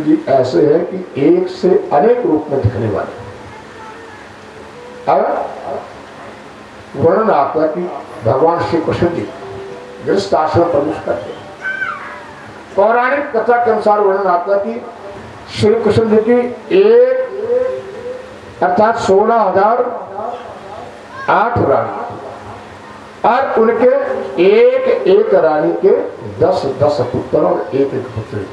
जी ऐसे है कि एक से अनेक रूप में दिखने वाले। अब वर्णन आता है कि भगवान श्री कृष्ण जी गृहस्थ आश्रम प्रवेश करते हैं। पौराणिक कथा के अनुसार वर्णन आता है कि श्री कृष्ण जी की एक अर्थात 16,008 रानी और उनके एक एक रानी के 10-10 पुत्र और एक एक पुत्री।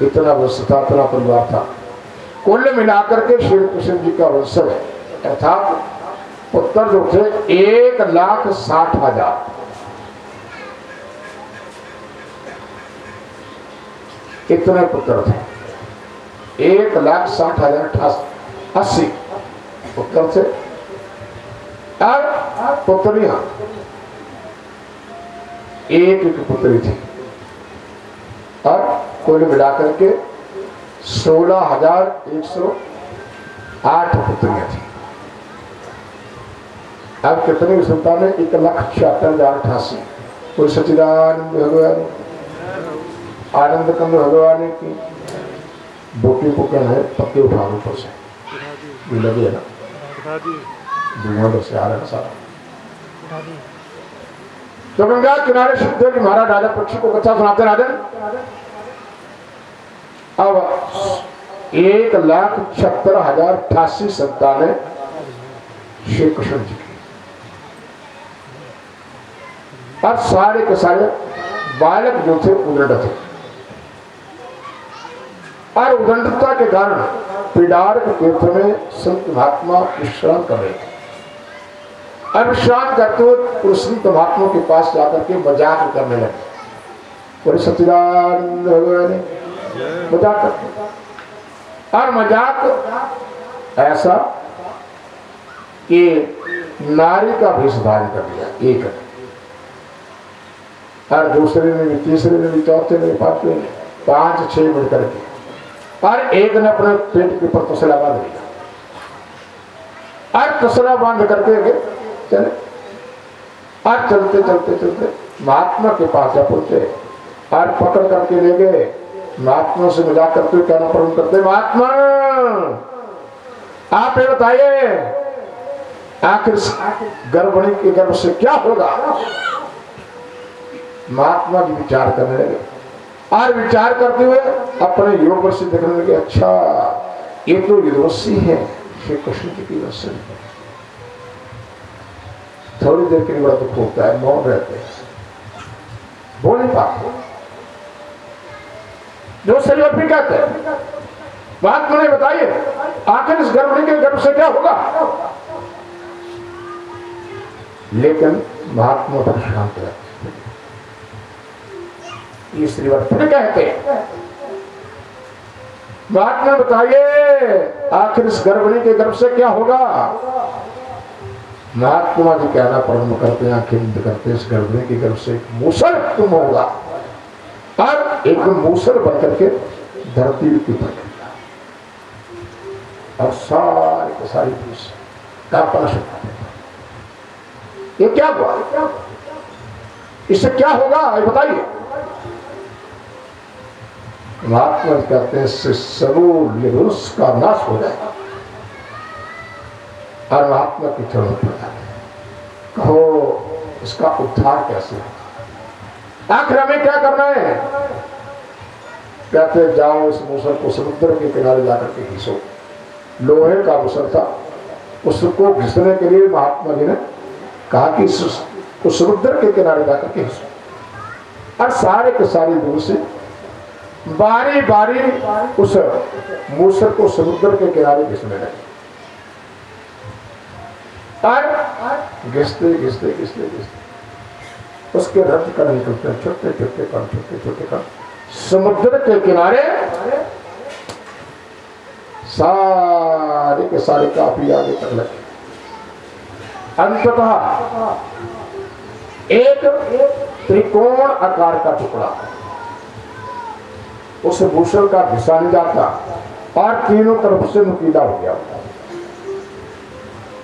इतना वंश था, इतना परिवार था। कुल मिलाकर के श्री कृष्ण जी का वंश है अर्थात पुत्र जो थे 1,60,000। इतने पुत्र थे 1,60,080 पुत्र थे और पुत्रियां एक एक पुत्री थी और कुल मिलाकर के 16,108 पुत्रियां थी। अब कितनी संतान है? 1,76,088। कोई सच्चिदानंद भगवान आनंद कंद भगवान की बोटी पुकन है। पक्के उठा ऊपर से लगे है ना, धुआं से आ रहा है सारा। तो गंगा किनारे सुखदेव जी महाराज राजा पक्षी को कथा सुनाते राजन। अब 1,76,088 संतानें श्री कृष्ण जी की और सारे के सारे बालक जो थे उदंड थे और उदंडता के कारण पिडार के तीर्थ में संत महात्मा विश्राम कर रहे थे और विश्राम करते हुए उस संत महात्मा के पास जाकर के मजाक करने लगे। बोले सच्चिदानंद भगवान मजाक करते और मजाक ऐसा कि नारी का भेष धारण कर दिया एक और दूसरे ने भी, तीसरे ने भी, चौथे ने, पांचवें ने, 5-6 मिल करके और एक ने अपने पेट के ऊपर तसला बांध लिया और तसला बांध करके चले और चलते चलते चलते महात्मा के पास जा पहुंचे और पकड़ करके ले गए। महात्मा से मजाक करते हुए कहना प्रारंभ करते, महात्मा आप ये बताइए आखिर गर्भिणी के गर्भ से क्या होगा? महात्मा जी विचार करने लगे और विचार करते हुए अपने योग से देखने लगे, अच्छा ये तो विदुषी है श्री कृष्ण जी की वश। थोड़ी देर के लिए बड़ा दुख होता है, मौन रहते हैं, बोल नहीं पाते। जो शरीर भी कहते हैं महात्मा ने बताइए आखिर इस गर्भिणी के गर्भ से क्या होगा? लेकिन महात्मा पर शांत रहते। ये श्रीवत कहते हैं महात्मा बताइए आखिर इस गर्भिणी के गर्भ से क्या होगा? महात्मा जी कहना प्रारंभ करते हैं, आखिर करते इस गर्भिणी के गर्भ से एक मूसल तुम होगा और एकदम मूसल बन करके धरती के ऊपर और सारी के सारी कांपना शुरू कर देगा। ये क्या हुआ? इससे क्या होगा ये बताइए। महात्मा कहते हैं इससे सर्वोल्लेस का नाश हो जाएगा और महात्मा की चरणों पर जाते हैं, कहो इसका उद्धार कैसे होगा? आखिर हमें क्या करना है? कहते जाओ इस मूसल को समुद्र के किनारे जाकर के घिसो। लोहे का मूसल था, उसको घिसने के लिए महात्मा जी ने कहा कि उस समुद्र के किनारे जाकर के घिसो और सारे के सारे दूर से बारी बारी उस मूसल को समुद्र के किनारे घिसने लगे और घिसते घिसते घिसते घिसते उसके रक्त कण निकलते हैं, छोटे छोटे कण, छोटे छोटे कण समुद्र के किनारे सारे के सारे काफी आगे तक लगे। अंततः एक त्रिकोण आकार का टुकड़ा उस भूषण का घिसा नहीं जाता और तीनों तरफ से नुकीला हो गया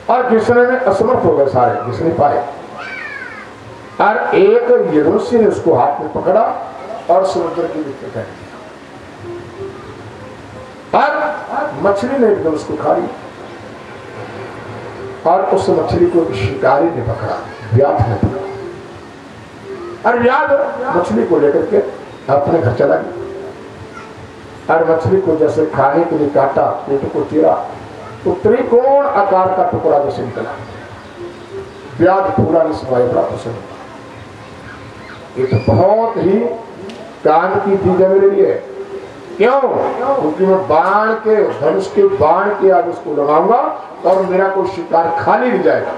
और घिसने में असमर्थ हो गए, सारे घिस नहीं पाए और एक यदुवंशी ने उसको हाथ में पकड़ा और समुद्र के बीच में फेंक दिया। और मछली ने एकदम उसको खा ली और उस मछली को शिकारी ने पकड़ा, व्याध ने पकड़ा और व्याध मछली को लेकर के अपने घर चला गया और मछली को जैसे खाने के लिए काटा, पेट को चीरा तो त्रिकोण आकार का टुकड़ा जैसे निकला। व्याध पूरा नहीं सुनाया, बड़ा प्रसन्न हुआ। ये तो बहुत ही कान की चीज है मेरे लिए। क्यों? क्योंकि मैं बाण के, धनुष के बाण के आगे उसको लगाऊंगा और मेरा कोई शिकार खाली नहीं जाएगा।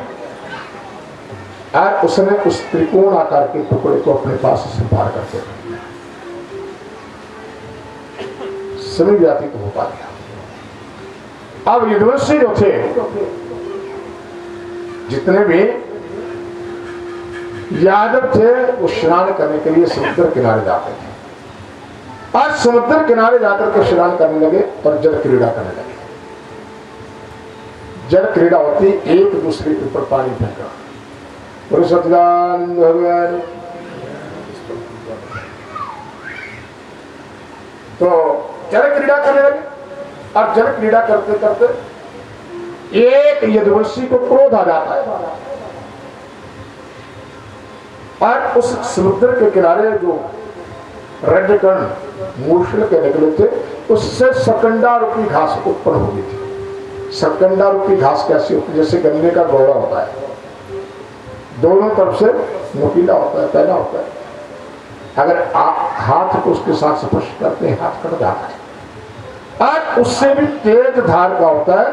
और उसने उस त्रिकोण आकार के टुकड़े को अपने पास से बाहर करते समय व्यतीत हो पा गया। अब युद्धवंशी जो थे, जितने भी यादव थे, वो स्नान करने के लिए समुद्र किनारे जाते थे। आज समुद्र किनारे जाकर के स्नान करने लगे और जल क्रीड़ा करने लगे। जल क्रीड़ा होती एक दूसरे के ऊपर पानी फेंका, और सच्चिदानंद भगवान तो जल क्रीड़ा करने लगे। और जल क्रीड़ा करते करते एक यदुवंशी को क्रोध आ जाता है और उस समुद्र के किनारे जो रजकण मूसल के निकले थे, उससे सकंडा रूपी घास उत्पन्न हो गई थी। सकंडा रूपी घास कैसी होती है? जैसे गन्ने का गोला होता है, दोनों तरफ से नुकीला होता है, पहला होता है। अगर आप हाथ को उसके साथ स्पर्श करते हैं, हाथ कट जाता है। और उससे भी तेज धार का होता है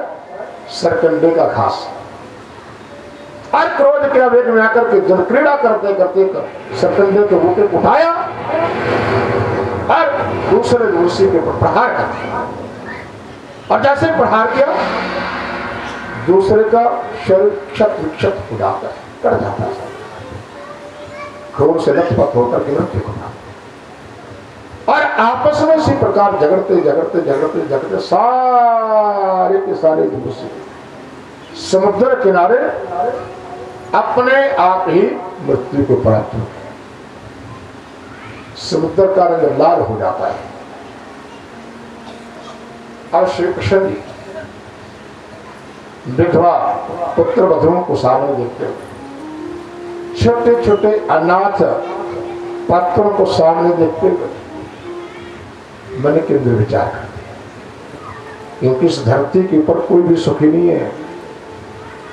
सरकंडे का घास। और क्रोध के आवेग में आकर के जल क्रीड़ा करते करते सरकंडे के बूटे उठाया और दूसरे दूसरे के ऊपर प्रहार कर दिया। और जैसे प्रहार किया, दूसरे का शरीर क्षत विक्षत हो जाता है, कट जाता है, क्रोध से लथपथ होकर के मृत्यु होता। और आपस में इसी प्रकार झगड़ते झगड़ते झगड़ते झगड़ते सारे के सारे दूसरे समुद्र किनारे अपने आप ही मृत्यु को प्राप्त हो। समुद्र का रंग लाल हो जाता है। और श्री कृष्ण जी विधवा पुत्र वधुओं को सामने देखते हुए, छोटे छोटे अनाथ पात्रों को सामने देखते हुए मन के अंदर विचार करते, क्योंकि इस धरती के ऊपर कोई भी सुखी नहीं है।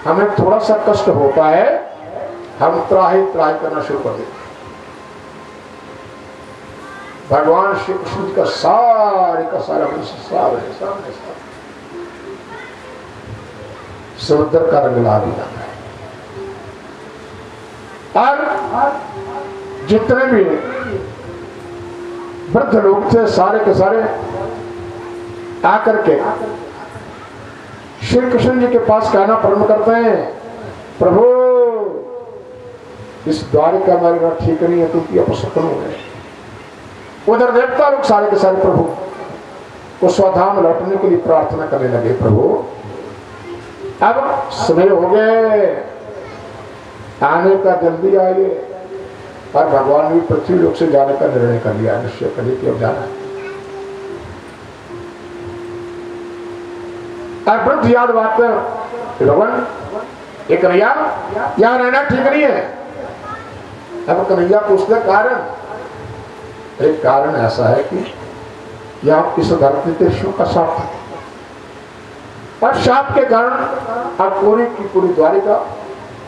हमें थोड़ा सा कष्ट होता है, हम त्राही त्राही करना शुरू कर देते। भगवान श्री कृष्ण का सारे का सारा सारे सामने समुद्र का रंग लाल हो जाता है। और जितने भी वृद्ध लोग थे, सारे के सारे आकर के श्री कृष्ण जी के पास कहना प्रारंभ करते हैं, प्रभु इस द्वारिका मेरा ठीक नहीं है, क्योंकि अपशकुन हो गए। उधर देवता लोग सारे के सारे प्रभु को स्वधाम लौटने के लिए प्रार्थना करने लगे, प्रभु अब समय हो गए, आने का जल्दी आइए। और भगवान ने पृथ्वी लोक से जाने का निर्णय कर लिया, निश्चय कर लिया कि अब जाना है। और वृद्ध याद बात भगवान एक कन्हैया यहाँ रहना ठीक नहीं है। अब कन्हैया पूछते कारण, एक कारण ऐसा है कि यहाँ इस धरती पे शिव का शाप था, और शाप के कारण अब पूरी की पूरी द्वारिका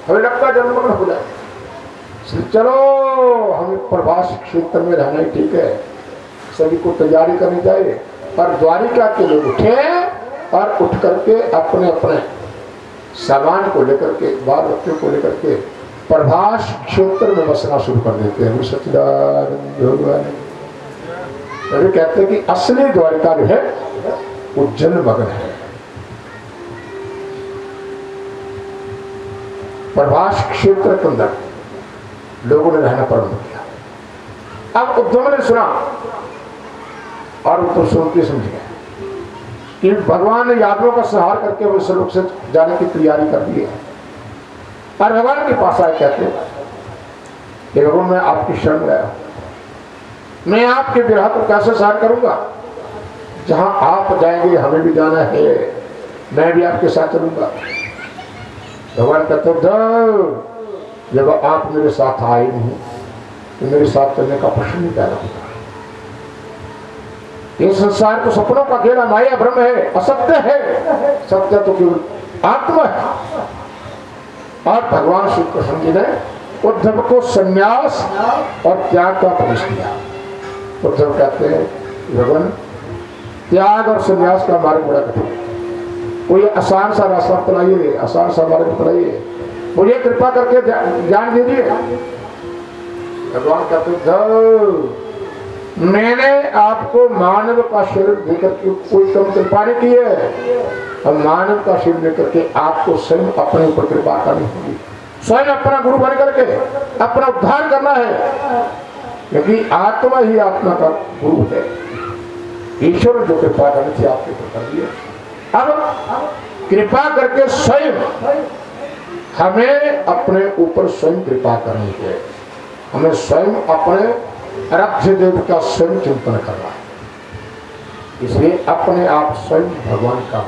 हमें लगता जन्मग्न हो जाए। चलो हमें प्रवास क्षेत्र में रहना ही ठीक है, सभी को तैयारी करनी चाहिए। और द्वारिका के लोग उठे और उठ करके अपने अपने सामान को लेकर के, बाल बच्चों को लेकर के प्रभास क्षेत्र में बसना शुरू कर देते हैं। सच्चिदानंद भगवान कहते हैं कि असली द्वारिका जो है वो जन्मग्न है। प्रभास क्षेत्र के अंदर लोगों ने रहना प्रारंभ किया। अब उद्धव ने सुना और उद्धव सुन के समझ गए कि भगवान ने यादवों का संहार करके वो लोग से जाने की तैयारी कर दी है। और भगवान के पास आए, कहते कि भगवान मैं आपकी शरण गया, मैं आपके विरह को कैसे सहन करूंगा। जहां आप जाएंगे हमें भी जाना है, मैं भी आपके साथ चलूंगा। भगवान कहते जब आप मेरे साथ आए नहीं तो मेरे साथ चलने का प्रश्न नहीं पैदा होता। ये संसार तो सपनों का खेला, माया भ्रम है, असत्य है। सत्य तो केवल आत्मा है। और भगवान श्री कृष्ण जी ने उद्धव को संन्यास और त्याग का उपदेश दिया। उद्धव कहते हैं भगवान त्याग और संन्यास का मार्ग बड़ा कठिन, कोई आसान सा रास्ता अपनाइए, आसान सा मार्ग अपनाइए, मुझे कृपा करके ज्ञान दीजिए। भगवान कहते मैंने आपको मानव का शरीर देकर के कोई कम कृपा नहीं की है, और मानव का शरीर लेकर के आपको स्वयं अपने ऊपर कृपा करनी होगी, स्वयं अपना गुरु बन करके अपना उद्धार करना है, क्योंकि आत्मा ही आत्मा का गुरु है। ईश्वर जो कृपा करनी थी आपके ऊपर कर दिए। अब कृपा करके स्वयं हमें अपने ऊपर स्वयं कृपा करनी है, हमें स्वयं अपने आराध्य देव का स्वयं चिंतन करना है। इसलिए अपने आप स्वयं भगवान का